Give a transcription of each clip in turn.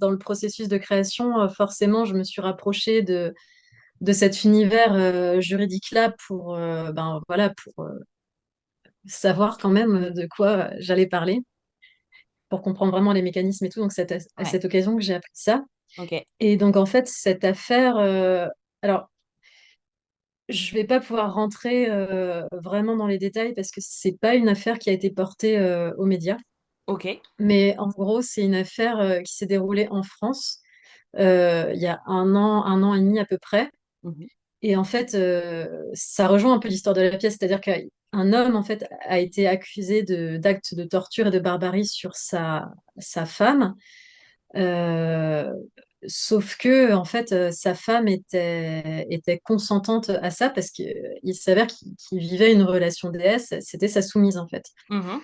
dans le processus de création, forcément, je me suis rapprochée de cet univers juridique-là pour, ben, voilà, pour savoir quand même de quoi j'allais parler, pour comprendre vraiment les mécanismes et tout. Donc, c'est à Ouais, cette occasion que j'ai appris ça. ok. Et donc, en fait, cette affaire, alors, je vais pas pouvoir rentrer vraiment dans les détails parce que c'est pas une affaire qui a été portée aux médias. Ok. Mais en gros, c'est une affaire qui s'est déroulée en France il y a un an et demi à peu près. Mhm. Et en fait, ça rejoint un peu l'histoire de la pièce, c'est-à-dire qu'un homme en fait a été accusé d'actes de torture et de barbarie sur sa femme. Euh, Sauf que en fait, sa femme était consentante à ça parce qu'il s'avère qu'il vivait une relation déesse, c'était sa soumise en fait. Mhm.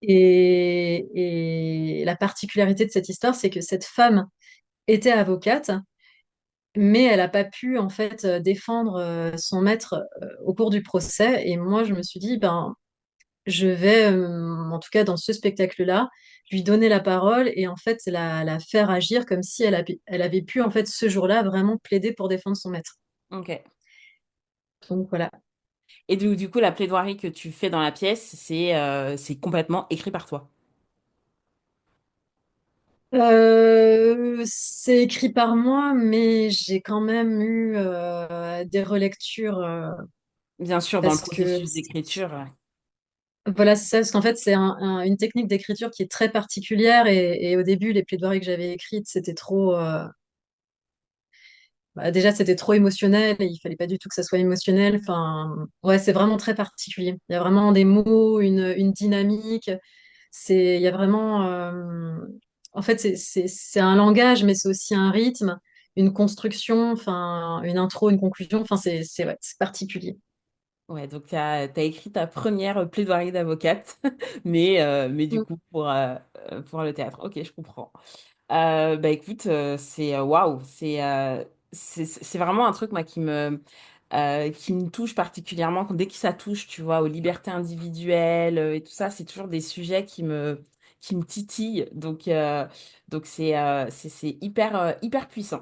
Et la particularité de cette histoire, c'est que cette femme était avocate, mais elle n'a pas pu en fait défendre son maître au cours du procès. Et moi, je me suis dit, ben, je vais, en tout cas dans ce spectacle-là, lui donner la parole et en fait la faire agir comme si elle avait pu en fait ce jour-là vraiment plaider pour défendre son maître. Ok. Donc voilà. Et du coup, la plaidoirie que tu fais dans la pièce, c'est complètement écrit par toi. C'est écrit par moi, mais j'ai quand même eu des relectures Bien sûr, dans le parce que processus d'écriture. voilà, c'est ça, parce qu'en fait, c'est une technique d'écriture qui est très particulière et au début, les plaidoiries que j'avais écrites, c'était trop, bah, déjà, c'était trop émotionnel et il fallait pas du tout que ça soit émotionnel. Enfin, ouais, c'est vraiment très particulier. Il y a vraiment des mots, une dynamique. Il y a vraiment, en fait, c'est un langage, mais c'est aussi un rythme, une construction, enfin, une intro, une conclusion. Enfin, ouais, c'est particulier. Ouais, donc tu as écrit ta première plaidoirie d'avocate, mais du Mm. coup pour le théâtre. Ok, je comprends. Bah écoute, c'est waouh, c'est vraiment un truc moi qui me touche particulièrement dès que ça touche, tu vois, aux libertés individuelles et tout ça, c'est toujours des sujets qui me titillent. Donc c'est hyper hyper puissant.